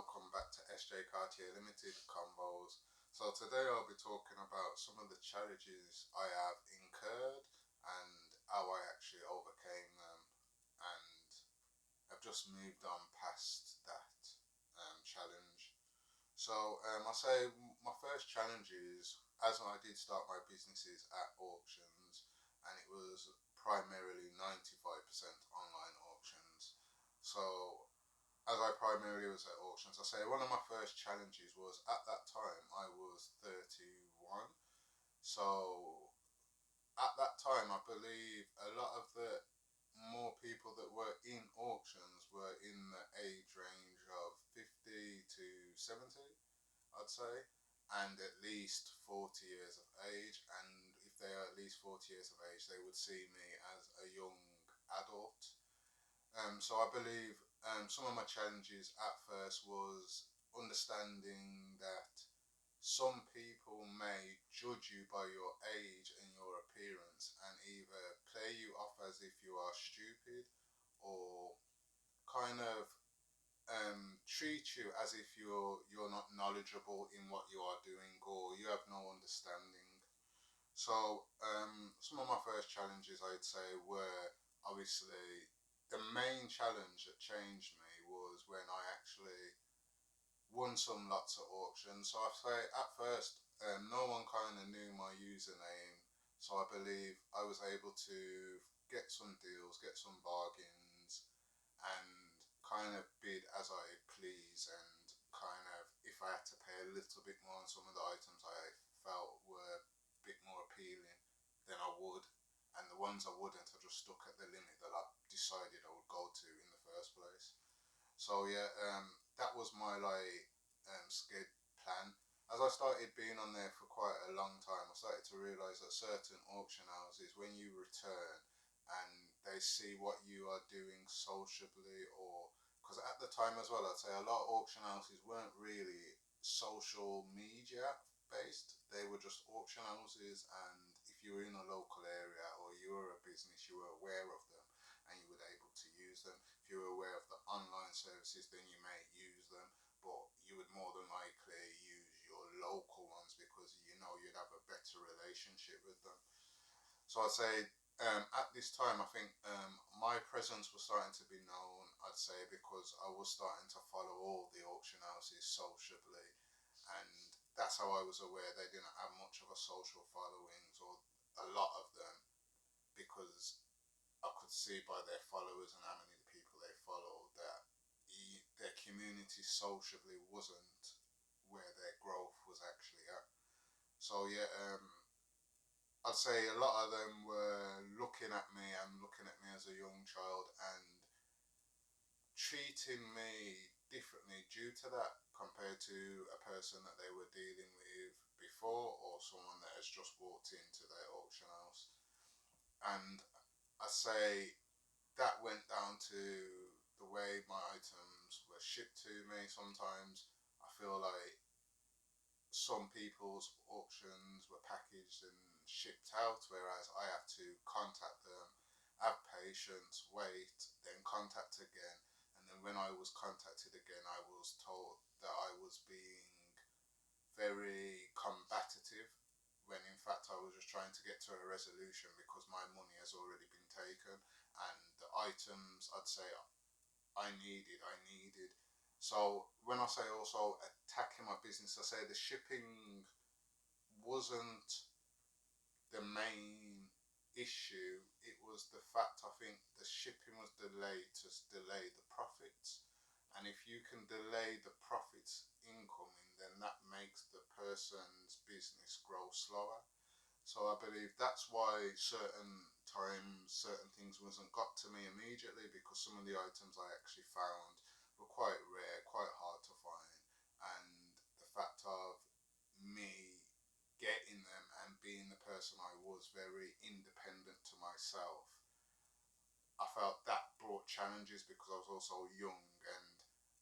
welcome back to SJ Cartier Limited Combos. So today I'll be talking about some of the challenges I have incurred and how I actually overcame them, and I've just moved on past that challenge. I say my first challenge is, as I did start my businesses at auctions, and it was primarily 95% online auctions. So as I primarily was at auctions, I say one of my first challenges was, at that time I was 31. So at that time, I believe a lot of the more people that were in auctions were in the age range of 50 to 70, I'd say, and at least 40 years of age. And if they are at least 40 years of age, they would see me as a young adult. So I believe some of my challenges at first was understanding that some people may judge you by your age and your appearance and either play you off as if you are stupid, or kind of treat you as if you're not knowledgeable in what you are doing, or you have no understanding. So some of my first challenges, I'd say, were obviously the main challenge that changed me was when I actually won some lots of auctions. So I say at first, no one kind of knew my username. So I believe I was able to get some deals, get some bargains, and kind of bid as I please. And kind of, if I had to pay a little bit more on some of the items I felt were a bit more appealing, then I would. And the ones I wouldn't, I just stuck at the limit that I decided I would go to in the first place. So yeah, that was my skid plan. As I started being on there for quite a long time, I started to realise that certain auction houses, when you return and they see what you are doing sociably, or because at the time as well, I'd say a lot of auction houses weren't really social media based. They were just auction houses, and if you were in a local area or you were a business, you were aware of them and you were able to use them. If you were aware of the online services, then you may use them, but you would more than likely use your local ones because you know you'd have a better relationship with them. So I'd say at this time, I think my presence was starting to be known, I'd say, because I was starting to follow all the auction houses sociably, and that's how I was aware they didn't have much of a social followings, or a lot of them, because I could see by their followers and how many people they followed that their community sociably wasn't where their growth was actually at. So yeah, I'd say a lot of them were looking at me and looking at me as a young child and treating me differently due to that, compared to a person that they were dealing with before, or someone that has just walked into their auction house. And I say that went down to the way my items were shipped to me. Sometimes I feel like some people's auctions were packaged and shipped out, whereas I had to contact them, have patience, wait, then contact again. And then when I was contacted again, I was told that I was being very combative, when in fact I was just trying to get to a resolution because my money has already been taken, and the items I'd say I needed. So when I say also attacking my business, I say the shipping wasn't the main issue. It was the fact, I think the shipping was delayed to delay the profits. And if you can delay the profits incoming, then that makes the person's business grow slower. So I believe that's why certain times certain things wasn't got to me immediately, because some of the items I actually found were quite rare, quite hard to find, and the fact of me getting them and being the person I was, very independent to myself, I felt that brought challenges because I was also young. And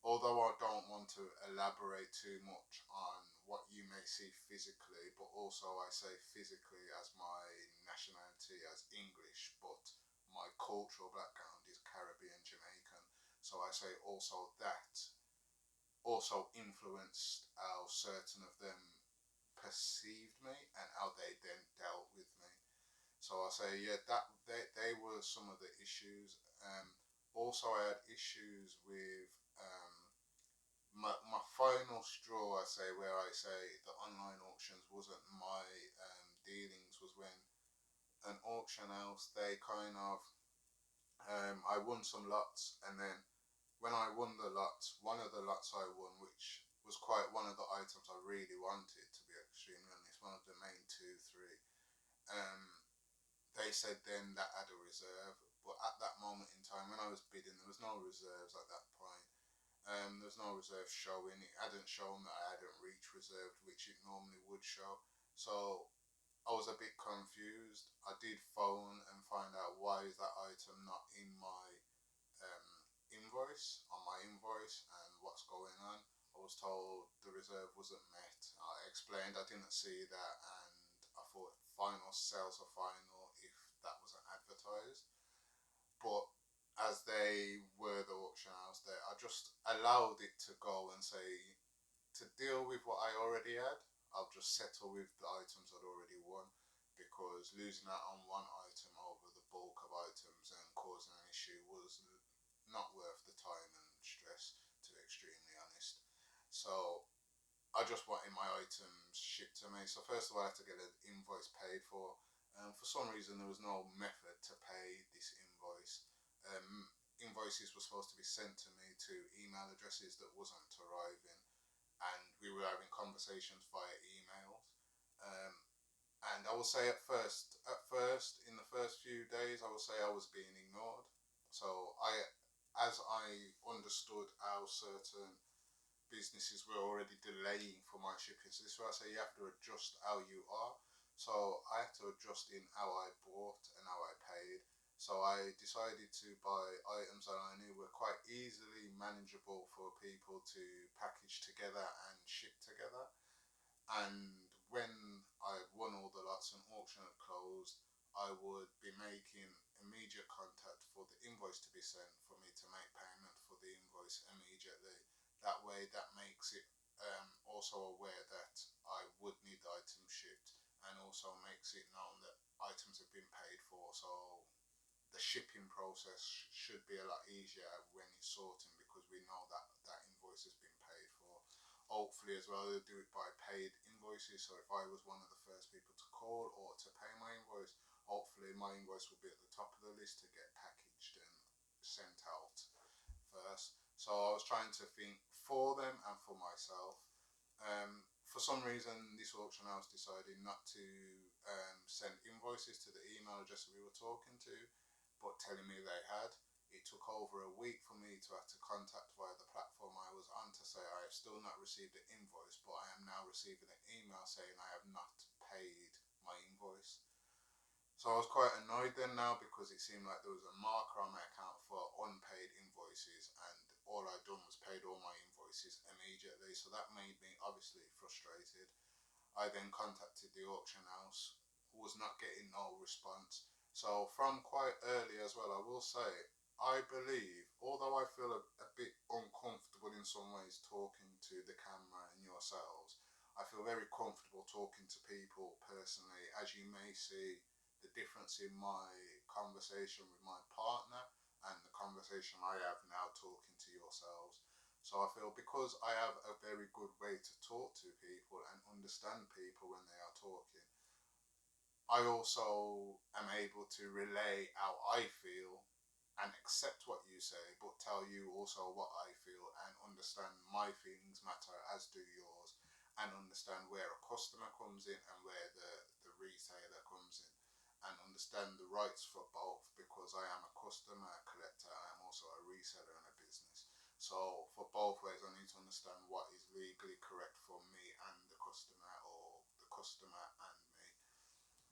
although I don't want to elaborate too much on what you may see physically, but also I say physically as my nationality as English, but my cultural background is Caribbean Jamaican. So I say also that also influenced how certain of them perceived me and how they then dealt with me. So I say, yeah, that they were some of the issues. Also, I had issues with my final straw. I say where I say the online auctions wasn't my dealings was when an auction house they kind of I won some lots, and then when I won the lots, one of the lots I won, which was quite one of the items I really wanted, to be extremely honest, one of the main two, three. Um, they said then that had a reserve, but at that moment in time, when I was bidding, there was no reserves at that point. There was no reserve showing. It hadn't shown that I hadn't reached reserved, which it normally would show. So I was a bit confused. I did phone and find out why is that item not in my um, invoice on my invoice and what's going on. I was told the reserve wasn't met. I explained I didn't see that, and I thought final sales are final if that wasn't advertised. But as they were the auction house, there I just allowed it to go and say to deal with what I already had. I'll just settle with the items I'd already won, because losing out on one item over the bulk of items and causing an issue was not worth the time and stress, to be extremely honest. So I just wanted my items shipped to me. So first of all, I had to get an invoice paid for. For some reason, there was no method to pay this invoice. Invoices were supposed to be sent to me to email addresses that wasn't arriving, and we were having conversations via emails. Um, and I will say in the first few days, I will say I was being ignored. So as I understood how certain businesses were already delaying for my shipping. So this is why I say you have to adjust how you are. So I had to adjust in how I bought and how I paid. So I decided to buy items that I knew were quite easily manageable for people to package together and ship together. And when I won all the lots and auction had closed, I would be making immediate contact for the invoice to be sent for me to make payment for the invoice immediately. That way, that makes it also aware that I would need the item shipped, and also makes it known that items have been paid for. So the shipping process should be a lot easier when it's sorting, because we know that that invoice has been paid for. Hopefully, as well, they'll do it by paid invoices. So if I was one of the first people to call or to pay my invoice, hopefully my invoice will be at the top of the list to get packaged and sent out first. So I was trying to think for them and for myself. For some reason, this auction house decided not to send invoices to the email address we were talking to, but telling me they had. It took over a week for me to have to contact via the platform I was on to say I have still not received an invoice, but I am now receiving an email saying I have not paid my invoice. So I was quite annoyed then now, because it seemed like there was a marker on my account for unpaid invoices, and all I'd done was paid all my invoices immediately. So that made me obviously frustrated. I then contacted the auction house, was not getting no response. So from quite early as well, I will say, I believe, although I feel a bit uncomfortable in some ways talking to the camera and yourselves, I feel very comfortable talking to people personally. As you may see, the difference in my conversation with my partner and the conversation I have now talking to yourselves. So I feel because I have a very good way to talk to people and understand people when they are talking, I also am able to relay how I feel and accept what you say, but tell you also what I feel and understand my feelings matter as do yours, and understand where a customer comes in and where the retailer comes in, and understand the rights for both, because I am a customer, a collector, I am also a reseller and a business. So for both ways, I need to understand what is legally correct for me and the customer, or the customer and me.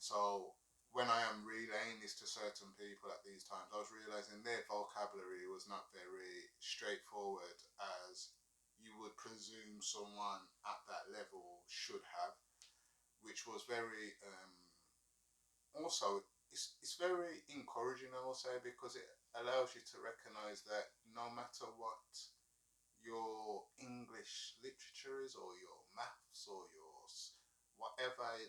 So when I am relaying this to certain people at these times, I was realizing their vocabulary was not very straightforward as you would presume someone at that level should have, which was very also it's very encouraging, I will say, because it allows you to recognize that no matter what your English English literature is, or your maths, or your whatever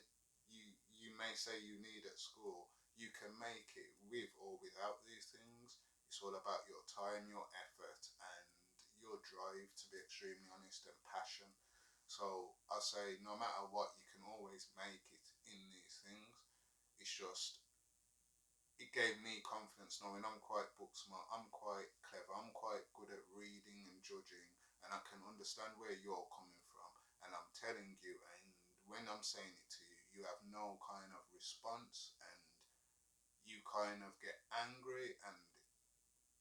you may say you need at school, you can make it with or without these things. It's all about your time, your effort, and your drive, to be extremely honest, and passion. So I say, no matter what, you can always make it in these things. It's just, it gave me confidence knowing I'm quite book smart, I'm quite clever, I'm quite good at reading and judging, and I can understand where you're coming from. And I'm telling you, and when I'm saying it to you, you have no kind of response, and you kind of get angry and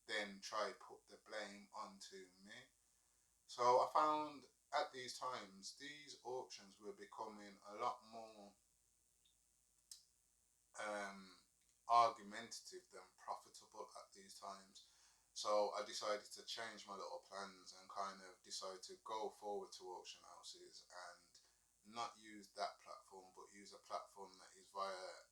then try put the blame onto me. So I found at these times, these auctions were becoming a lot more um, argumentative than profitable at these times. So I decided to change my little plans and kind of decide to go forward to auction houses and not use that platform, but use a platform that is via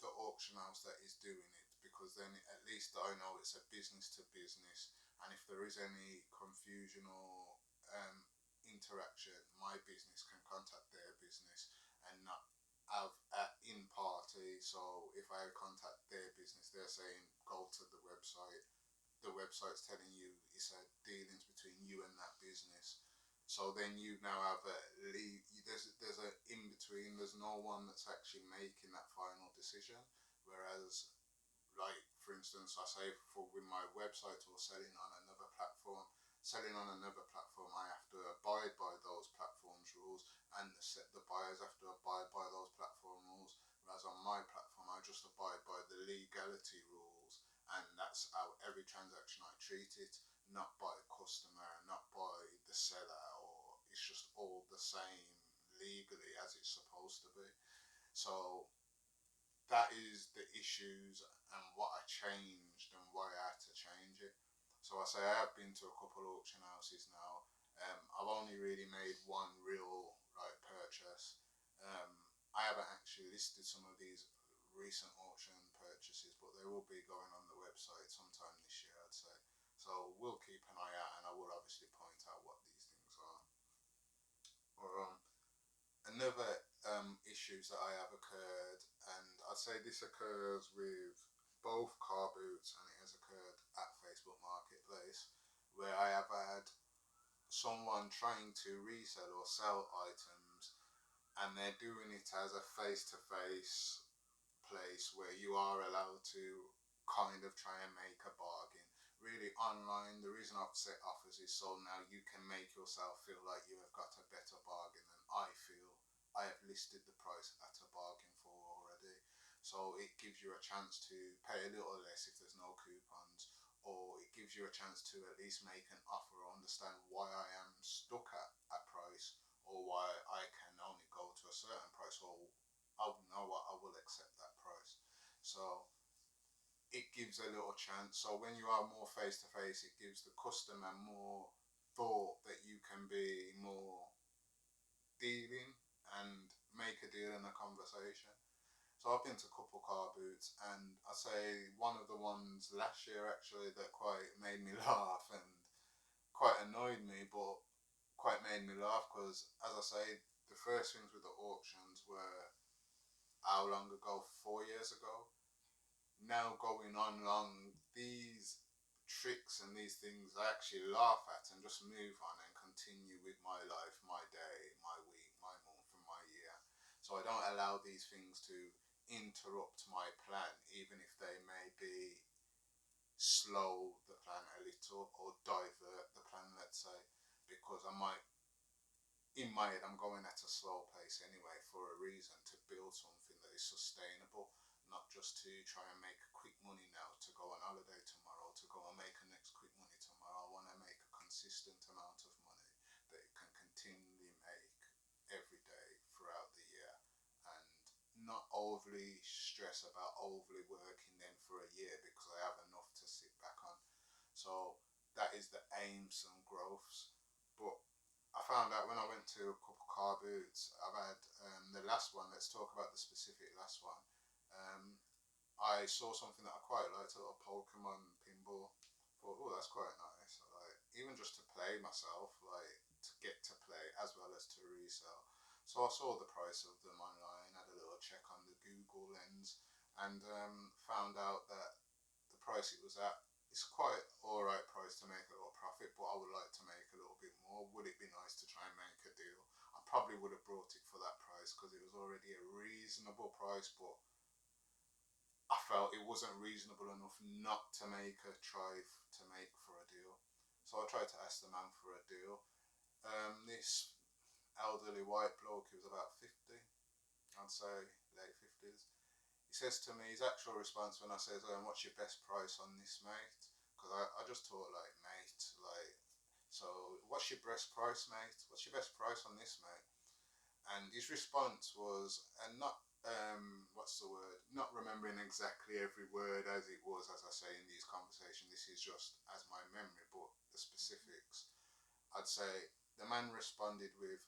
the auction house that is doing it, because then at least I know it's a business to business, and if there is any confusion or interaction, my business can contact their business and not have an in party. So if I contact their business, they're saying go to the website's telling you it's a dealings between you and that business. So then you now have a lead. There's a in between. There's no one that's actually making that final decision. Whereas, like for instance, I say for with my website or selling on another platform, I have to abide by those platforms' rules, and the buyers have to abide by those platform rules. Whereas on my platform, I just abide by the legality rules, and that's how every transaction I treat it, not by the customer, not by the seller, or it's just all the same legally as it's supposed to be. So that is the issues and what I changed and why I had to change it. So I say I have been to a couple of auction houses now. I've only really made one real like purchase. Um, I haven't actually listed some of these recent auction purchases, but they will be going on the website sometime this year, I'd say. So we'll keep an eye out, and I will obviously point out what these things are. Or another issues that I have occurred, and I'd say this occurs with both car boots and it has occurred at Facebook Marketplace, where I have had someone trying to resell or sell items, and they're doing it as a face-to-face place where you are allowed to kind of try and make a bargain. Really, online, the reason I've set offers is so now you can make yourself feel like you have got a better bargain than I feel I have listed the price at a bargain for already. So it gives you a chance to pay a little less if there's no coupons, or it gives you a chance to at least make an offer or understand why I am stuck at a price, or why I can only go to a certain price, or I know what I will accept that price. So it gives a little chance. So when you are more face to face, it gives the customer more thought that you can be more dealing and make a deal in a conversation. So I've been to a couple car boots, and I say one of the ones last year actually that quite made me laugh and quite annoyed me, but quite made me laugh because, as I say, the first things with the auctions were how long ago? 4 years ago. Now going on long, these tricks and these things I actually laugh at and just move on and continue with my life, my day, my week, my month, and my year. So I don't allow these things to interrupt my plan, even if they may be slow the plan a little or divert the plan, let's say, because I might, in my head, I'm going at a slow pace anyway for a reason, to build something that is sustainable, not just to try and make quick money now, to go on holiday tomorrow, to go and make a next quick money tomorrow. I want to make a consistent amount of money that it can continually make every day throughout the year, and not overly stress about overly working then for a year because I have enough to sit back on. So that is the aims and growths. But I found out when I went to a couple car boots, I've had the last one, let's talk about the specific last one. Um, I saw something that I quite liked, a little Pokemon pinball. Thought, oh, that's quite nice. Like, even just to play myself, like to get resell. So I saw the price of them online, had a little check on the Google lens, and found out that the price it was at is quite alright price to make a little profit, but I would like to make a little bit more. Would it be nice to try and make a deal? I probably would have brought it for that price because it was already a reasonable price, but I felt it wasn't reasonable enough not to make a try to make for a deal. So I tried to ask the man for a deal. This elderly white bloke, he was about 50, I'd say late 50s. He says to me, his actual response when I says, what's your best price on this, mate? Because I just thought, like, mate, like, so what's your best price, mate? What's your best price on this, mate? And his response was, and not, what's the word? Not remembering exactly every word as it was, as I say in these conversations. This is just as my memory, but the specifics. I'd say the man responded with,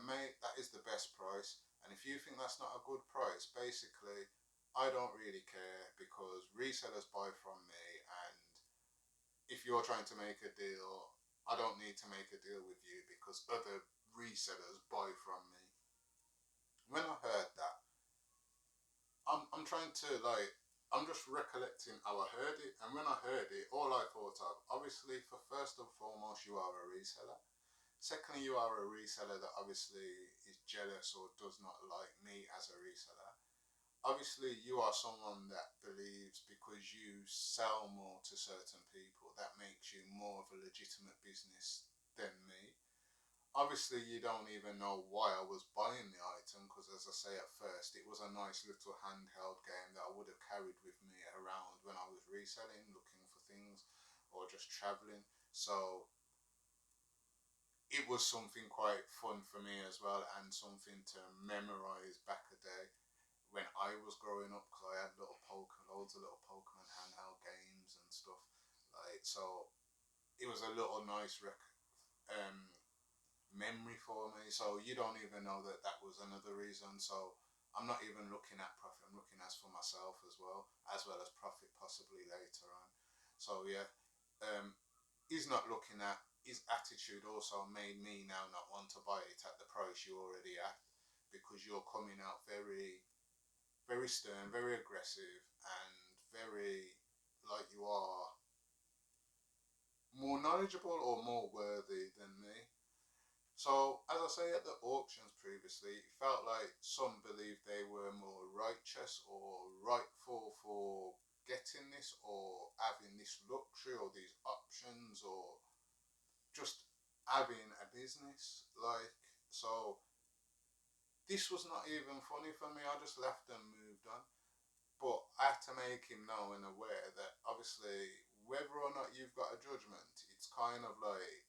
mate, that is the best price. And if you think that's not a good price, basically, I don't really care because resellers buy from me. And if you're trying to make a deal, I don't need to make a deal with you because other resellers buy from me. When I heard that, I'm trying to like, I'm just recollecting how I heard it. And when I heard it, all I thought of, obviously, for first and foremost, you are a reseller. Secondly, you are a reseller that obviously is jealous or does not like me as a reseller. Obviously, you are someone that believes because you sell more to certain people, that makes you more of a legitimate business than me. Obviously, you don't even know why I was buying the item because, as I say at first, it was a nice little handheld game that I would have carried with me around when I was reselling, looking for things, or just traveling. So it was something quite fun for me as well, and something to memorize back a day when I was growing up because I had loads of little Pokemon handheld games and stuff. Like, so it was a little nice um, memory for me. So you don't even know that that was another reason. So I'm not even looking at profit. I'm looking as for myself as well as profit possibly later on. So yeah, he's not looking at his attitude. Also made me now not want to buy it at the price you already at because you're coming out very, very stern, very aggressive, and very like you are more knowledgeable or more worthy than me. So, as I say at the auctions previously, it felt like some believed they were more righteous or rightful for getting this or having this luxury or these options or just having a business. Like, so this was not even funny for me. I just left and moved on. But I had to make him know and aware that obviously, whether or not you've got a judgment, it's kind of like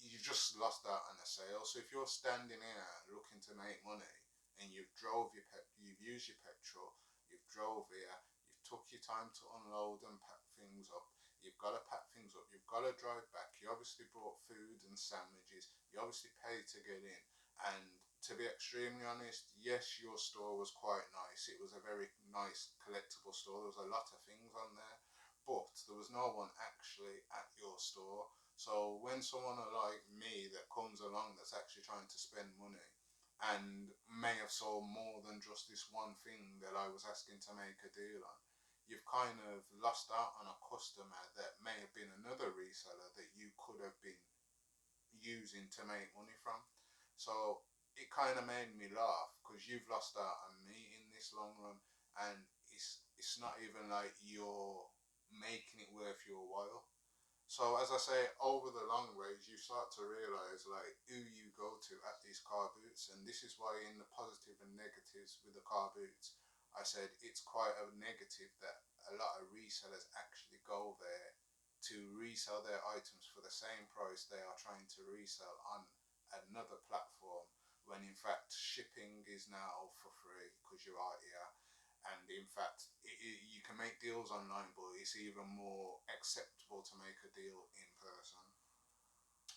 you just lost out on a sale. So if you're standing here looking to make money and you've used your petrol, you've drove here, you've took your time to unload and pack things up. You've got to pack things up. You've got to drive back. You obviously brought food and sandwiches. You obviously paid to get in. And to be extremely honest, yes, your store was quite nice. It was a very nice collectible store. There was a lot of things on there, but there was no one actually at your store. So when someone like me that comes along that's actually trying to spend money and may have sold more than just this one thing that I was asking to make a deal on, you've kind of lost out on a customer that may have been another reseller that you could have been using to make money from. So it kind of made me laugh because you've lost out on me in this long run, and it's not even like you're making it worth your while. So as I say, over the long ways, you start to realise like who you go to at these car booths, and this is why in the positive and negatives with the car booths, I said it's quite a negative that a lot of resellers actually go there to resell their items for the same price they are trying to resell on another platform, when in fact shipping is now for free because you are here. And in fact, you can make deals online, but it's even more acceptable to make a deal in person.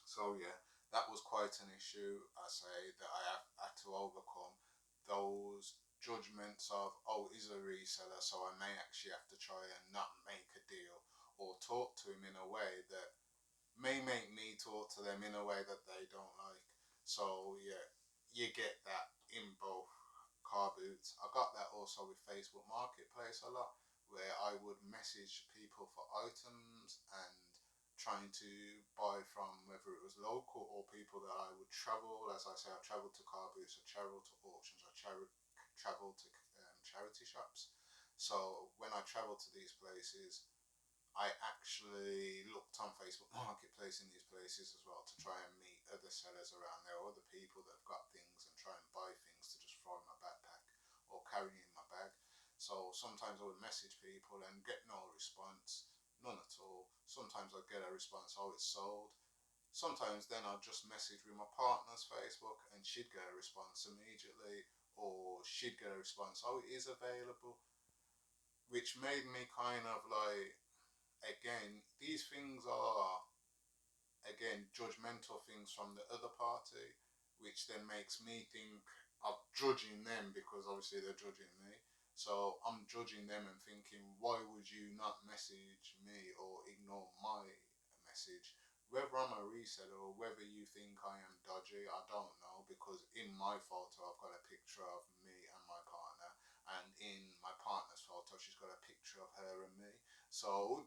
So yeah, that was quite an issue. I say that I have had to overcome those judgments of, oh, he's a reseller, so I may actually have to try and not make a deal or talk to him in a way that may make me talk to them in a way that they don't like. So yeah, you get that in both car boots. I got that also with Facebook Marketplace a lot, where I would message people for items and trying to buy from whether it was local or people that I would travel. As I say, I traveled to car booths, I traveled to auctions, traveled to charity shops. So when I traveled to these places, I actually looked on Facebook Marketplace in these places as well to try and meet other sellers around there, or other people that have got things, and try and buy things to just throw in my backpack or carry in my bag. So sometimes I would message people and get no response, none at all. Sometimes I'd get a response, oh, it's sold. Sometimes then I'd just message with my partner's Facebook and she'd get a response immediately, or she'd get a response, oh, it is available, which made me kind of like, again, these things are, again, judgmental things from the other party, which then makes me think of judging them because obviously they're judging me. So I'm judging them and thinking, why would you not message me or ignore my message? Whether I'm a reseller or whether you think I am dodgy, I don't know, because in my photo I've got a picture of me and my partner, and in my partner's photo she's got a picture of her and me. So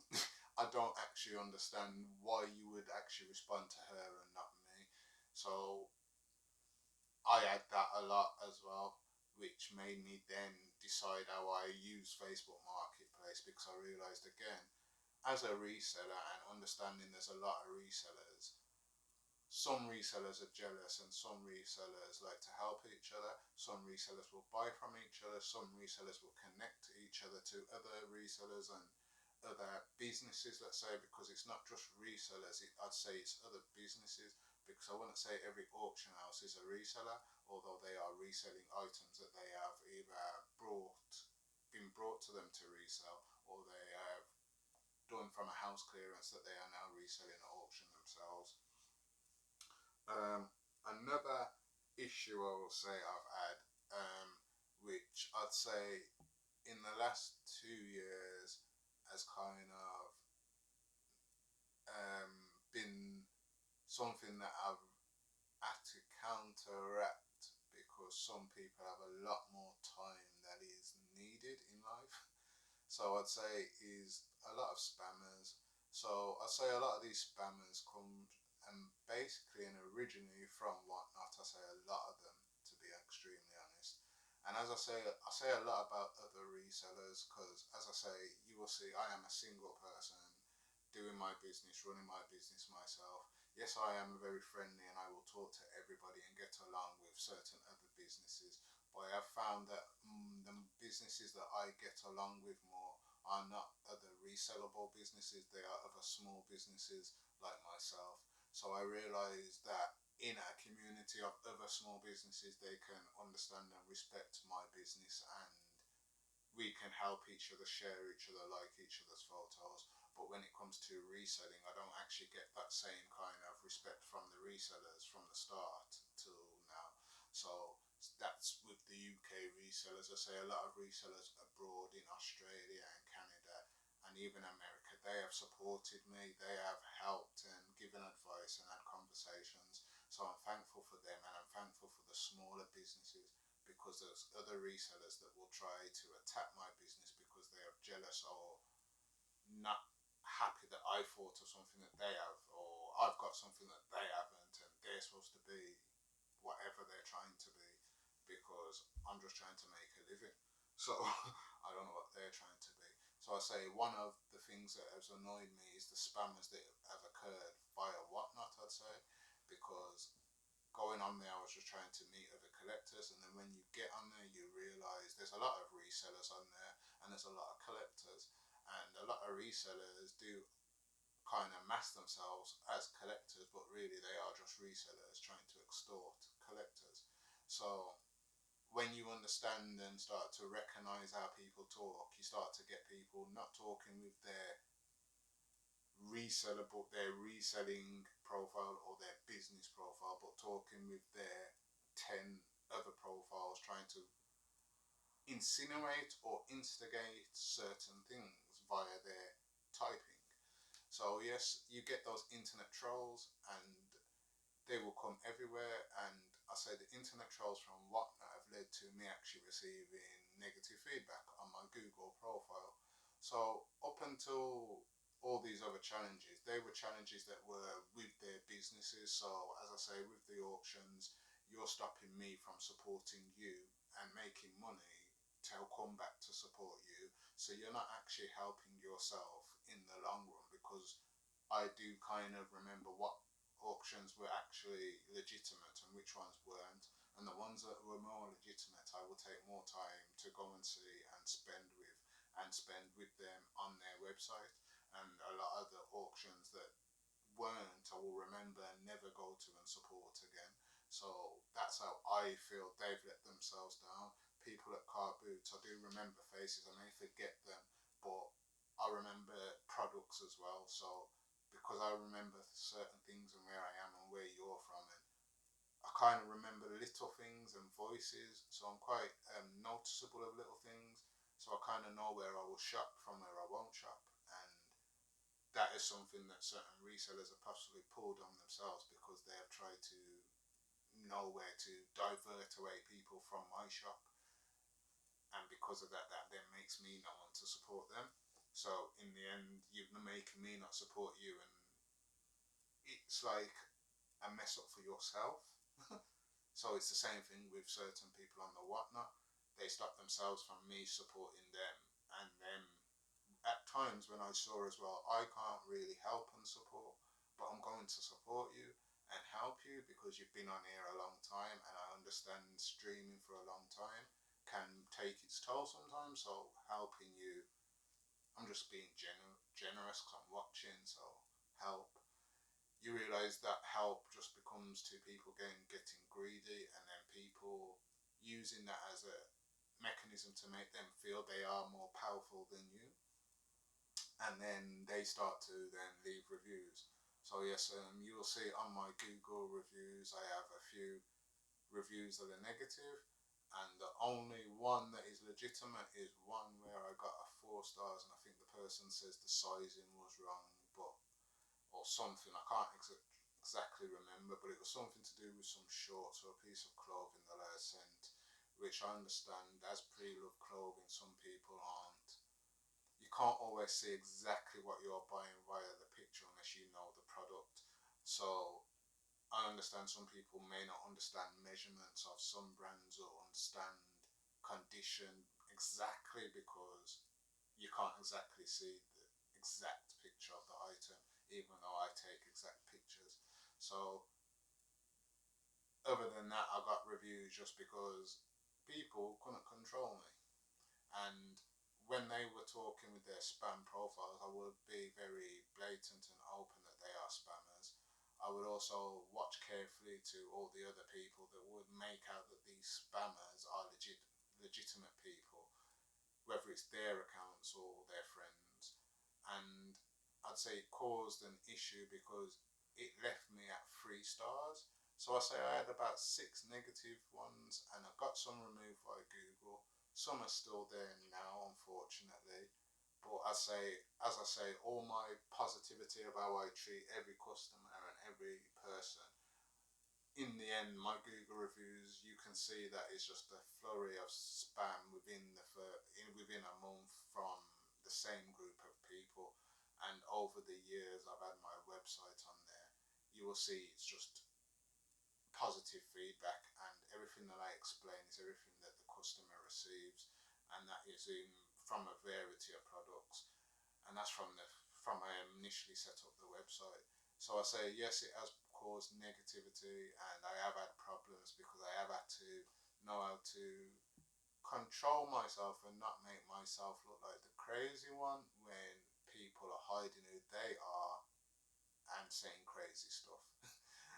I don't actually understand why you would actually respond to her and not me. So I had that a lot as well, which made me then decide how I use Facebook Marketplace, because I realised again, as a reseller and understanding there's a lot of resellers, some resellers are jealous and some resellers like to help each other. Some resellers will buy from each other. Some resellers will connect each other to other resellers and other businesses, let's say, because it's not just resellers. I'd say it's other businesses, because I wouldn't say every auction house is a reseller, although they are reselling items that they have either been brought to them to resell, or they have done from a house clearance that they are now reselling at auction themselves. Another issue I will say I've had, which I'd say in the last 2 years has kind of been something that I've had to counteract, because some people have a lot more time that is needed in life. So I'd say is a lot of spammers. So I'd say a lot of these spammers come basically and originally from Whatnot. I say a lot of them, to be extremely honest. And as I say a lot about other resellers because, as I say, you will see I am a single person doing my business, running my business myself. Yes, I am very friendly and I will talk to everybody and get along with certain other businesses. But I have found that the businesses that I get along with more are not other resellable businesses, they are other small businesses like myself. So I realised that in a community of other small businesses, they can understand and respect my business, and we can help each other, share each other, like each other's photos. But when it comes to reselling, I don't actually get that same kind of respect from the resellers from the start till now. So that's with the UK resellers. I say a lot of resellers abroad in Australia and Canada and even America, they have supported me, they have helped and given advice and had conversations. So I'm thankful for them, and I'm thankful for the smaller businesses, because there's other resellers that will try to attack my business because they are jealous or not happy that I thought of something that they have, or I've got something that they haven't, and they're supposed to be whatever they're trying to be, because I'm just trying to make a living. So I don't know what they're trying to be. So I say one of the things that has annoyed me is the spammers that have occurred via Whatnot, I'd say, because going on there, I was just trying to meet other collectors, and then when you get on there, you realise there's a lot of resellers on there, and there's a lot of collectors, and a lot of resellers do kind of mask themselves as collectors, but really they are just resellers trying to extort collectors. So when you understand and start to recognise how people talk, you start to get people not talking with their reselling profile or their business profile, but talking with their 10 other profiles, trying to insinuate or instigate certain things via their typing. So yes, you get those internet trolls, and they will come everywhere. And I say the internet trolls from whatnot have led to me actually receiving negative feedback on my Google profile. So up until all these other challenges, they were challenges that were with their businesses. So as I say, with the auctions, you're stopping me from supporting you and making money to come back to support you. So you're not actually helping yourself in the long run, because I do kind of remember what auctions were actually legitimate and which ones weren't. And the ones that were more legitimate, I will take more time to go and see and spend with them on their website. And a lot of the auctions that weren't, I will remember and never go to and support again. So that's how I feel they've let themselves down. People at Car Boots, I do remember faces, I may forget them, but I remember products as well. So because I remember certain things and where I am and where you're from, and I kind of remember little things and voices, so I'm quite noticeable of little things. So I kind of know where I will shop from where I won't shop, and that is something that certain resellers have possibly pulled on themselves, because they have tried to know where to divert away people from my shop, and because of that, that then makes me not want to support them. So in the end, you're making me not support you, and it's like a mess up for yourself. So it's the same thing with certain people on the whatnot. They stop themselves from me supporting them, and then at times when I saw as well, I can't really help and support, but I'm going to support you and help you because you've been on here a long time, and I understand streaming for a long time can take its toll sometimes. So helping you, I'm just being generous because I'm watching. So help. You realise that help just becomes to people getting greedy, and then people using that as a mechanism to make them feel they are more powerful than you, and then they start to then leave reviews. So yes, you'll see on my Google reviews, I have a few reviews that are negative, and the only one that is legitimate is one where I got a 4 stars, and I think the person says the sizing was wrong, but or something. I can't exactly remember, but it was something to do with some shorts or a piece of clothing that I sent, which I understand as pre-loved clothing, some people aren't. You can't always see exactly what you're buying via the picture unless you know the product. So I understand some people may not understand measurements of some brands or understand condition exactly, because you can't exactly see the exact picture of the item, even though I take exact pictures. So other than that, I got reviews just because people couldn't control me. And when they were talking with their spam profiles, I would be very blatant and open that they are spammers. I would also watch carefully to all the other people that would make out that these spammers are legitimate people, whether it's their accounts or their friends. And I'd say it caused an issue because it left me at 3 stars. So I say I had about 6 negative ones, and I got some removed by Google. Some are still there now, unfortunately. But as I say, all my positivity of how I treat every customer and every person, in the end, my Google reviews, you can see that it's just a flurry of spam within a month from the same group of people. And over the years, I've had my website on there. You will see it's just positive feedback, and everything that I explain is everything that the customer receives, and that is from a variety of products, and that's from I initially set up the website. So I say yes, it has caused negativity, and I have had problems because I have had to know how to control myself and not make myself look like the crazy one when people are hiding who they are and saying crazy stuff.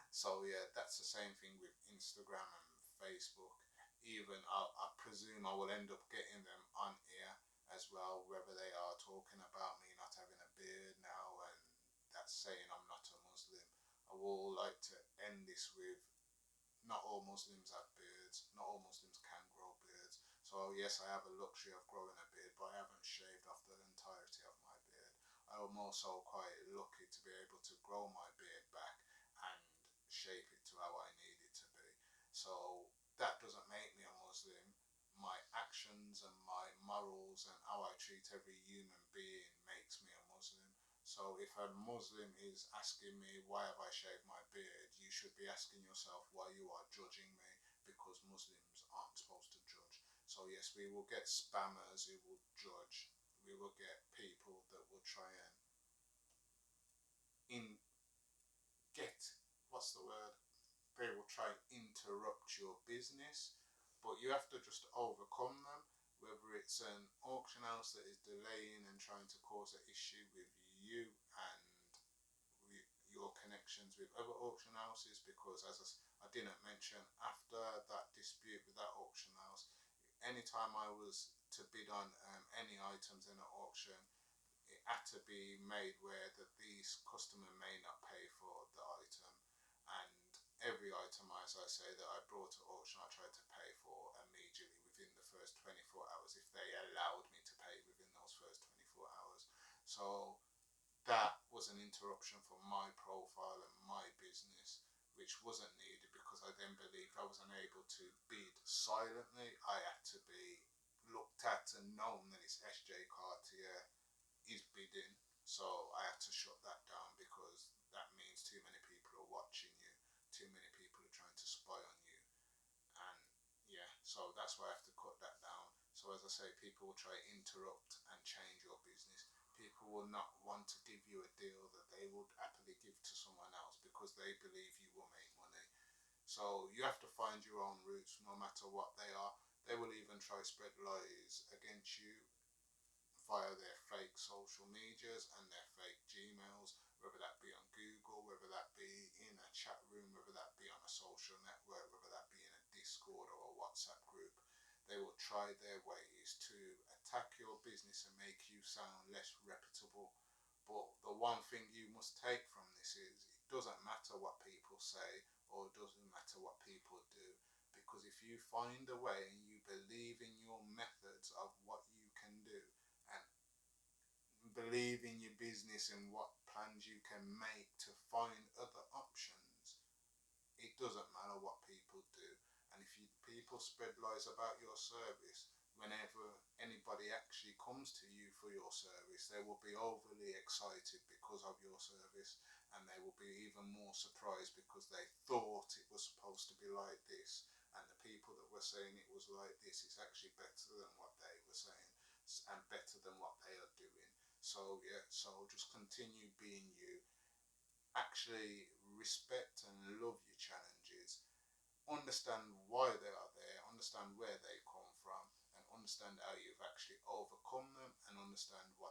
So yeah, that's the same thing with Instagram and Facebook. Even I presume I will end up getting them on here as well, whether they are talking about me not having a beard now, and that's saying I'm not a Muslim. I will like to end this with, not all Muslims have beards, not all Muslims can grow beards. So yes, I have a luxury of growing a beard, but I haven't shaved off the entirety of my beard. I am also quite lucky to be able to grow my beard back and shape it So that doesn't make me a Muslim. My actions and my morals and how I treat every human being makes me a Muslim. So if a Muslim is asking me why have I shaved my beard, you should be asking yourself why you are judging me, because Muslims aren't supposed to judge. So yes, we will get spammers who will judge. We will get people that will try and in get what's the word? They will try and interrupt your business, but you have to just overcome them. Whether it's an auction house that is delaying and trying to cause an issue with you and your connections with other auction houses, because I didn't mention, after that dispute with that auction house, anytime I was to bid on any items in an auction, it had to be made where that these customer may not pay for the item, and every item, as I say, that I brought to auction, I tried to pay for immediately within the first 24 hours if they allowed me to pay within those first 24 hours. So that was an interruption for my profile and my business, which wasn't needed, because I then believed I was unable to bid silently. I had to be looked at and known that it's SJ Cartier is bidding. So I had to shut that down, because that means too many people are watching you, too many people are trying to spy on you. And yeah, so that's why I have to cut that down. So as I say, people will try to interrupt and change your business. People will not want to give you a deal that they would happily give to someone else, because they believe you will make money. So you have to find your own routes, no matter what they are. They will even try to spread lies against you via their fake social medias and their fake Gmails, whether that be on Google, whether that be in a chat room, whether that be on a social network, whether that be in a Discord or a WhatsApp group. They will try their ways to attack your business and make you sound less reputable. But the one thing you must take from this is, it doesn't matter what people say, or it doesn't matter what people do, because if you find a way and you believe in your methods of what you can do, and believe in your business and what plans you can make to find other options, it doesn't matter what people do. And if people spread lies about your service, whenever anybody actually comes to you for your service, they will be overly excited because of your service, and they will be even more surprised because they thought it was supposed to be like this, and the people that were saying it was like this is actually better than what they were saying and better than what they are doing. So yeah, so just continue being you. Actually respect and love your challenges. Understand why they are there, understand where they come from, and understand how you've actually overcome them, and understand what